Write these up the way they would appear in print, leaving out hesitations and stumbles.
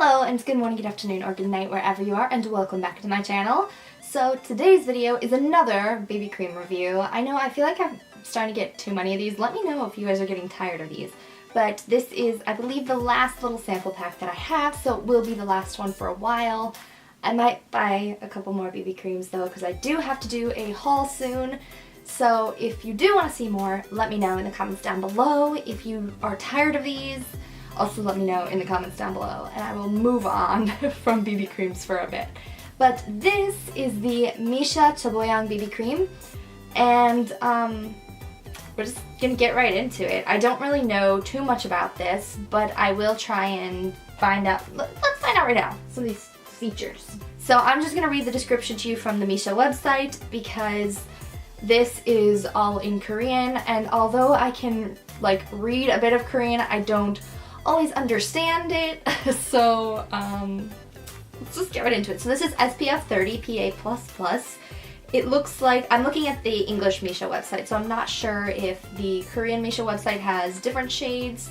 Hello, and good morning, good afternoon, or good night wherever you are, and welcome back to my channel. So today's video is another BB cream review. I know I feel like I'm starting to get too many of these. Let me know if you guys are getting tired of these. But this is, I believe, the last little sample pack that I have, so it will be the last one for a while. I might buy a couple more BB creams though, because I do have to do a haul soon. So if you do want to see more, let me know in the comments down below. If you are tired of these, also let me know in the comments down below, and I will move on from BB creams for a bit. But this is the Missha Cho BB cream, and we're just gonna get right into it. I don't really know too much about this, but I will try and find out. Let's find out right now some of these features. So I'm just gonna read the description to you from the Missha website because this is all in Korean, and although I can like read a bit of Korean, I don't always understand it. So let's just get right into it. So this is SPF 30 PA++. It looks like, I'm looking at the English Missha website, so I'm not sure if the Korean Missha website has different shades,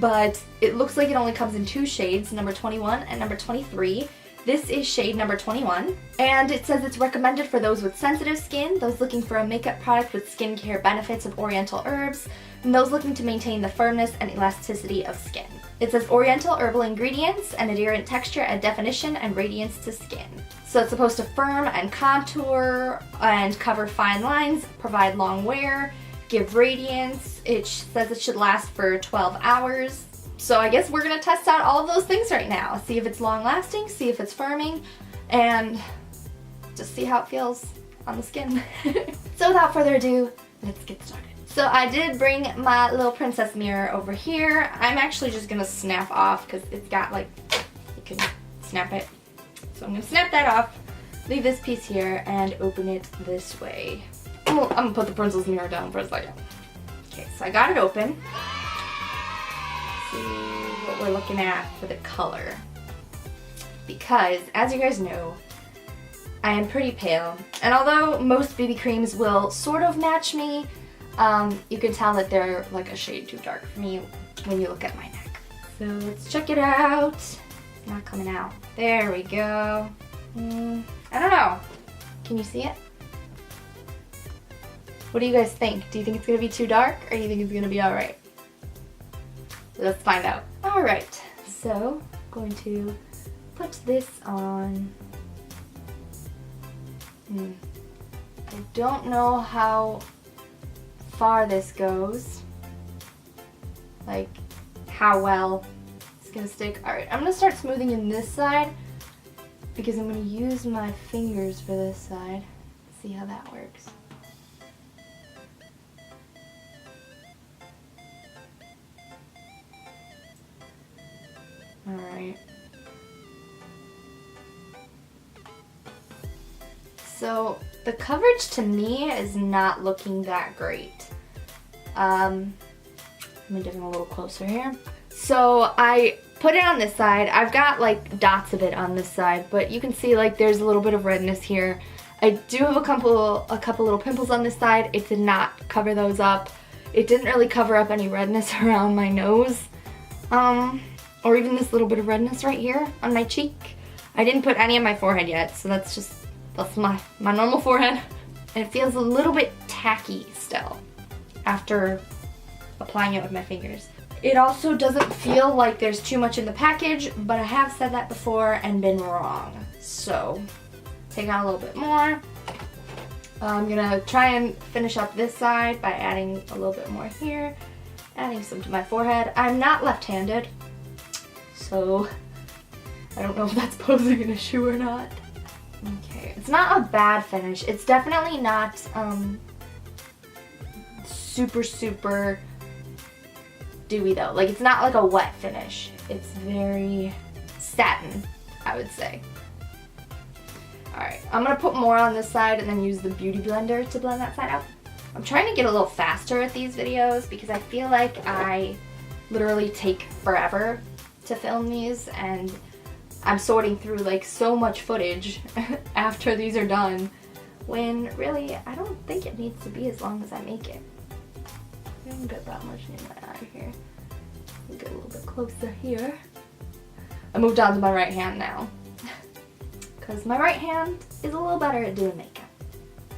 but it looks like it only comes in two shades, number 21 and number 23. This is shade number 21, and it says it's recommended for those with sensitive skin, those looking for a makeup product with skincare benefits of oriental herbs, and those looking to maintain the firmness and elasticity of skin. It says oriental herbal ingredients, an adherent texture add definition and radiance to skin. So it's supposed to firm and contour and cover fine lines, provide long wear, give radiance. It says it should last for 12 hours. So I guess we're gonna test out all of those things right now. See if it's long lasting, see if it's firming, and just see how it feels on the skin. So without further ado, let's get started. So I did bring my little princess mirror over here. I'm actually just gonna snap off because it's got like, you can snap it. So I'm gonna snap that off, leave this piece here, and open it this way. Oh, I'm gonna put the princess mirror down for a second. Okay, so I got it open. See what we're looking at for the color, because as you guys know, I am pretty pale, and although most BB creams will sort of match me, you can tell that they're like a shade too dark for me when you look at my neck. So let's check it out. Not coming out. There we go. I don't know. Can you see it? What do you guys think? Do you think it's gonna be too dark, or do you think it's gonna be alright? Let's find out. Alright, so I'm going to put this on. I don't know how far this goes. Like, how well it's gonna stick. Alright, I'm gonna start smoothing in this side because I'm gonna use my fingers for this side. See how that works. Alright. So the coverage to me is not looking that great. Let me get in a little closer here. So I put it on this side. I've got like dots of it on this side, but you can see like there's a little bit of redness here. I do have a couple little pimples on this side. It did not cover those up. It didn't really cover up any redness around my nose. Or even this little bit of redness right here on my cheek. I didn't put any on my forehead yet, so that's my normal forehead. And it feels a little bit tacky still after applying it with my fingers. It also doesn't feel like there's too much in the package, but I have said that before and been wrong. So take out a little bit more. I'm gonna try and finish up this side by adding a little bit more here, adding some to my forehead. I'm not left-handed, so I don't know if that's posing an issue or not. Okay, it's not a bad finish. It's definitely not super dewy though. Like, it's not like a wet finish. It's very satin, I would say. Alright, I'm gonna put more on this side and then use the beauty blender to blend that side out. I'm trying to get a little faster at these videos because I feel like I literally take forever to film these, and I'm sorting through like so much footage after these are done, when really I don't think it needs to be as long as I make it. I don't get that much in my eye here. Get a little bit closer here. I moved on to my right hand now. Because my right hand is a little better at doing makeup.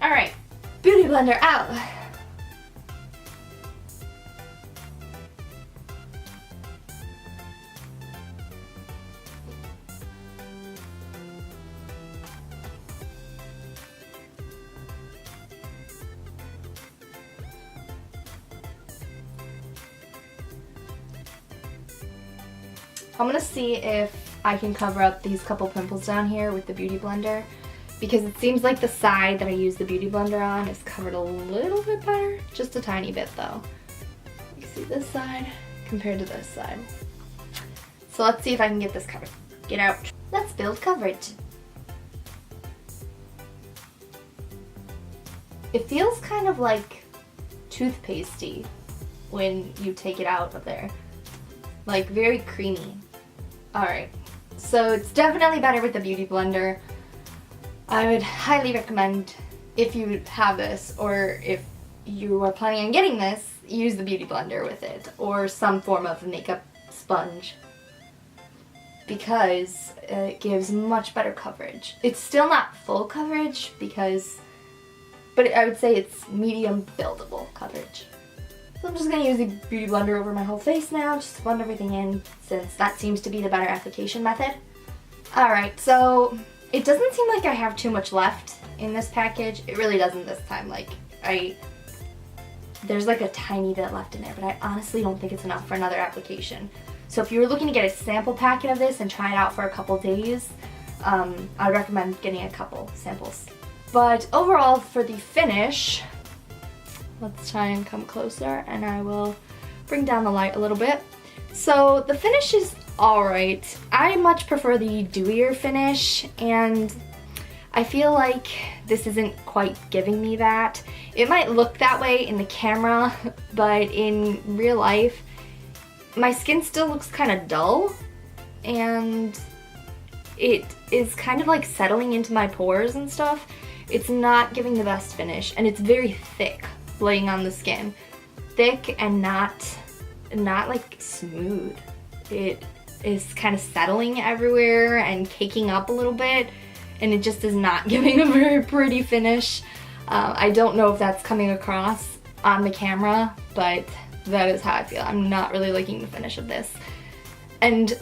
Alright, Beauty blender out. I'm gonna see if I can cover up these couple pimples down here with the Beauty blender, because it seems like the side that I use the Beauty blender on is covered a little bit better. Just a tiny bit though. You see this side compared to this side. So let's see if I can get this covered. Get out. Let's build coverage. It feels kind of like toothpastey when you take it out of there. Like very creamy. Alright, so it's definitely better with the Beauty blender. I would highly recommend, if you have this or if you are planning on getting this, use the Beauty blender with it or some form of makeup sponge, because it gives much better coverage. It's still not full coverage but I would say it's medium buildable coverage. So I'm just going to use the Beauty blender over my whole face now, just to blend everything in, since that seems to be the better application method. Alright, so it doesn't seem like I have too much left in this package. It really doesn't this time. There's like a tiny bit left in there, but I honestly don't think it's enough for another application. So if you were looking to get a sample packet of this and try it out for a couple days, I would recommend getting a couple samples. But overall, for the finish, let's try and come closer and I will bring down the light a little bit. So the finish is alright. I much prefer the dewier finish, and I feel like this isn't quite giving me that. It might look that way in the camera, but in real life, my skin still looks kind of dull, and it is kind of like settling into my pores and stuff. It's not giving the best finish, and it's very thick laying on the skin. Thick and not like smooth. It is kind of settling everywhere and caking up a little bit, and it just is not giving a very pretty finish. I don't know if that's coming across on the camera, but that is how I feel. I'm not really liking the finish of this. And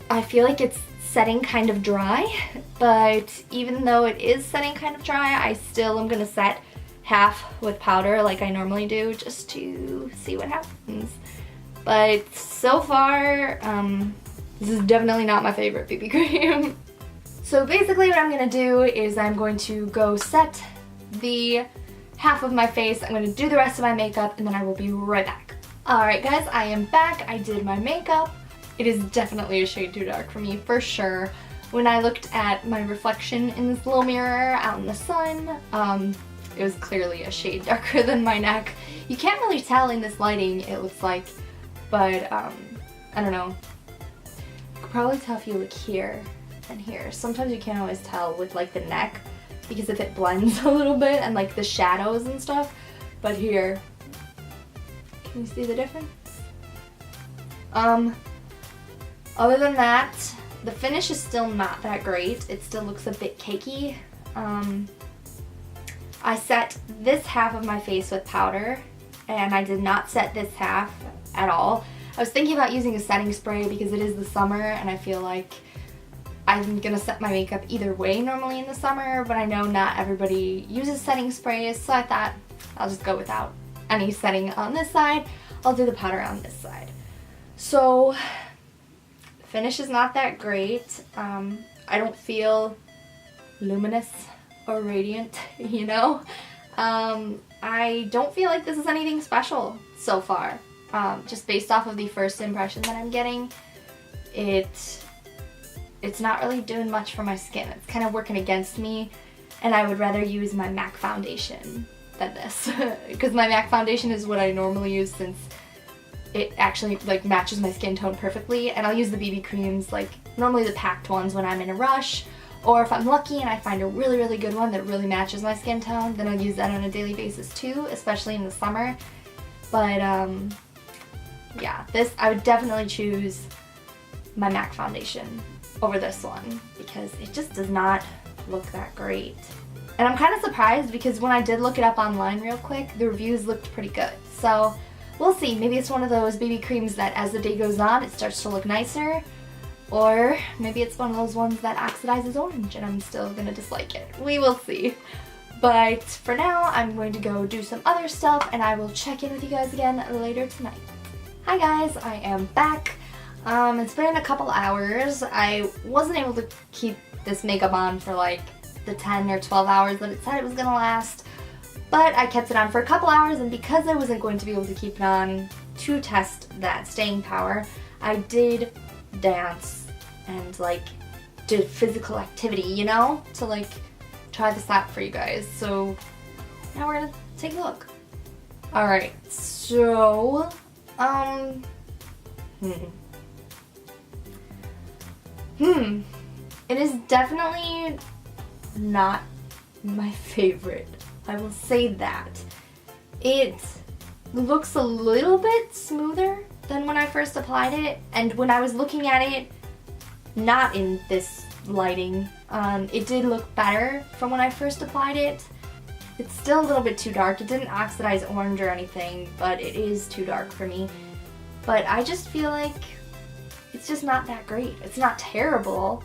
I feel like it's setting kind of dry, but even though it is setting kind of dry, I still am gonna set half with powder like I normally do, just to see what happens. But so far, this is definitely not my favorite BB cream. So basically what I'm gonna do is I'm going to go set the half of my face, I'm gonna do the rest of my makeup, and then I will be right back. Alright guys, I am back. I did my makeup. It is definitely a shade too dark for me, for sure. When I looked at my reflection in this little mirror out in the sun, it was clearly a shade darker than my neck. You can't really tell in this lighting, it looks like, but I don't know. You could probably tell if you look here and here. Sometimes you can't always tell with like the neck, because if it blends a little bit and like the shadows and stuff, but here, can you see the difference? Other than that, the finish is still not that great. It still looks a bit cakey. I set this half of my face with powder, and I did not set this half at all. I was thinking about using a setting spray because it is the summer, and I feel like I'm gonna set my makeup either way normally in the summer, but I know not everybody uses setting sprays, so I thought I'll just go without any setting on this side. I'll do the powder on this side. So, the finish is not that great. I don't feel luminous or radiant, you know? I don't feel like this is anything special so far. Just based off of the first impression that I'm getting, it's not really doing much for my skin. It's kind of working against me, and I would rather use my MAC foundation than this. Because my MAC foundation is what I normally use, since it actually like matches my skin tone perfectly, and I'll use the BB creams, like normally the packed ones, when I'm in a rush, or if I'm lucky and I find a really, really good one that really matches my skin tone, then I'll use that on a daily basis too, especially in the summer. But yeah, this, I would definitely choose my MAC foundation over this one because it just does not look that great. And I'm kind of surprised because when I did look it up online real quick, the reviews looked pretty good. So we'll see. Maybe it's one of those BB creams that as the day goes on, it starts to look nicer. Or maybe it's one of those ones that oxidizes orange and I'm still gonna dislike it. We will see. But for now, I'm going to go do some other stuff and I will check in with you guys again later tonight. Hi guys, I am back. It's been a couple hours. I wasn't able to keep this makeup on for like the 10 or 12 hours that it said it was gonna last, but I kept it on for a couple hours, and because I wasn't going to be able to keep it on to test that staying power, I did dance and like did physical activity, you know, to like try this out for you guys. So now we're gonna take a look. Alright, so it is definitely not my favorite. I will say that. It looks a little bit smoother than when I first applied it, and when I was looking at it, not in this lighting, it did look better from when I first applied it. It's still a little bit too dark. It didn't oxidize orange or anything, but it is too dark for me. But I just feel like it's just not that great. It's not terrible,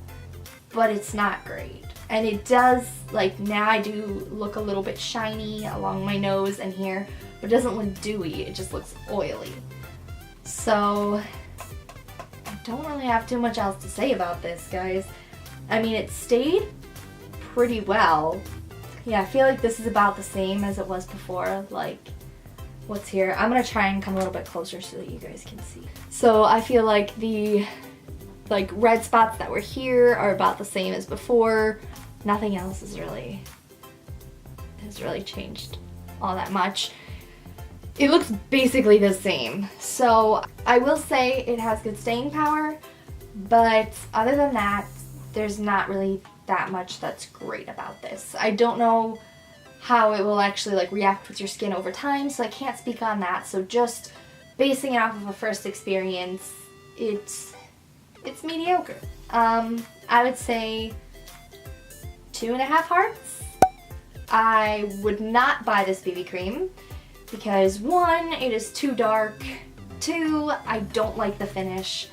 but it's not great. And it does, like, now I do look a little bit shiny along my nose and here, but it doesn't look dewy, it just looks oily. So I don't really have too much else to say about this, guys. I mean, it stayed pretty well. Yeah, I feel like this is about the same as it was before, like what's here. I'm gonna try and come a little bit closer so that you guys can see. So I feel like the red spots that were here are about the same as before. Nothing else has really changed all that much. It looks basically the same. So I will say it has good staying power, but other than that, there's not really that much that's great about this. I don't know how it will actually like react with your skin over time, so I can't speak on that. So just basing it off of a first experience, it's mediocre. I would say 2.5 hearts. I would not buy this BB cream because 1, it is too dark, 2, I don't like the finish,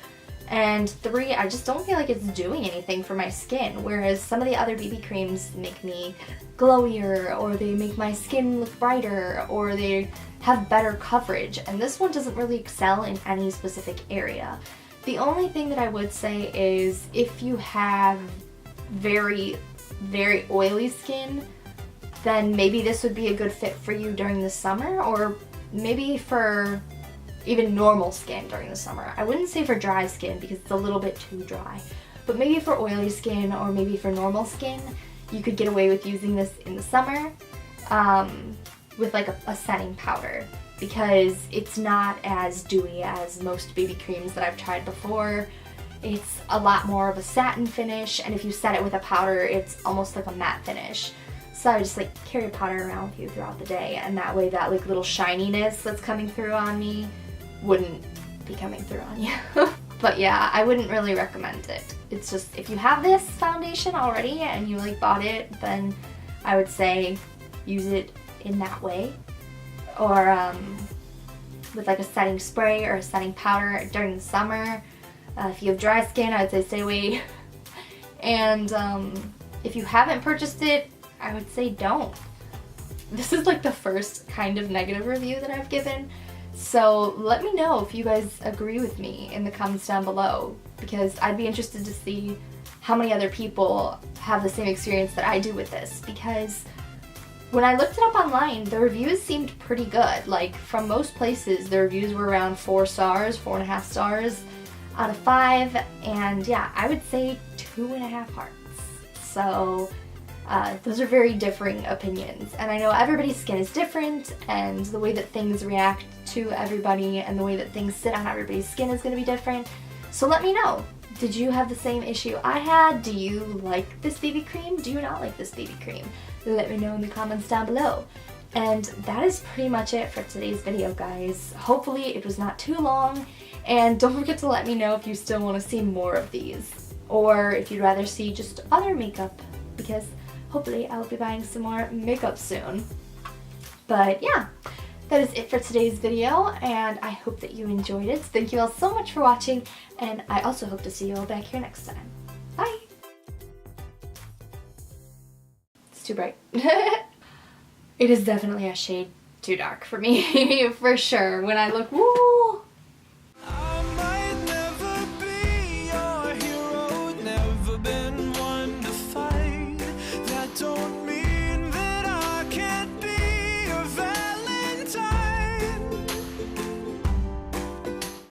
and 3, I just don't feel like it's doing anything for my skin, whereas some of the other BB creams make me glowier, or they make my skin look brighter, or they have better coverage, and this one doesn't really excel in any specific area. The only thing that I would say is if you have very, very oily skin, then maybe this would be a good fit for you during the summer, or maybe for even normal skin during the summer. I wouldn't say for dry skin because it's a little bit too dry, but maybe for oily skin or maybe for normal skin, you could get away with using this in the summer with like a setting powder, because it's not as dewy as most BB creams that I've tried before. It's a lot more of a satin finish, and if you set it with a powder, it's almost like a matte finish. So I just like carry a powder around with you throughout the day, and that way that like little shininess that's coming through on me wouldn't be coming through on you. But yeah, I wouldn't really recommend it. It's just, if you have this foundation already and you like bought it, then I would say use it in that way, or with like a setting spray or a setting powder during the summer. If you have dry skin, I would say stay away. And if you haven't purchased it, I would say don't. This is like the first kind of negative review that I've given, so let me know if you guys agree with me in the comments down below, because I'd be interested to see how many other people have the same experience that I do with this, because when I looked it up online, the reviews seemed pretty good. Like, from most places, the reviews were around 4 stars, 4.5 stars out of 5, and yeah, I would say 2.5 hearts. So those are very differing opinions, and I know everybody's skin is different, and the way that things react to everybody and the way that things sit on everybody's skin is going to be different. So let me know. Did you have the same issue I had? Do you like this BB cream? Do you not like this BB cream? Let me know in the comments down below. And that is pretty much it for today's video, guys. Hopefully it was not too long, And don't forget to let me know if you still want to see more of these, or if you'd rather see just other makeup, because hopefully I'll be buying some more makeup soon. But yeah, that is it for today's video, and I hope that you enjoyed it. Thank you all so much for watching, and I also hope to see you all back here next time. Bye! It's too bright. It is definitely a shade too dark for me, for sure. When I look, woo!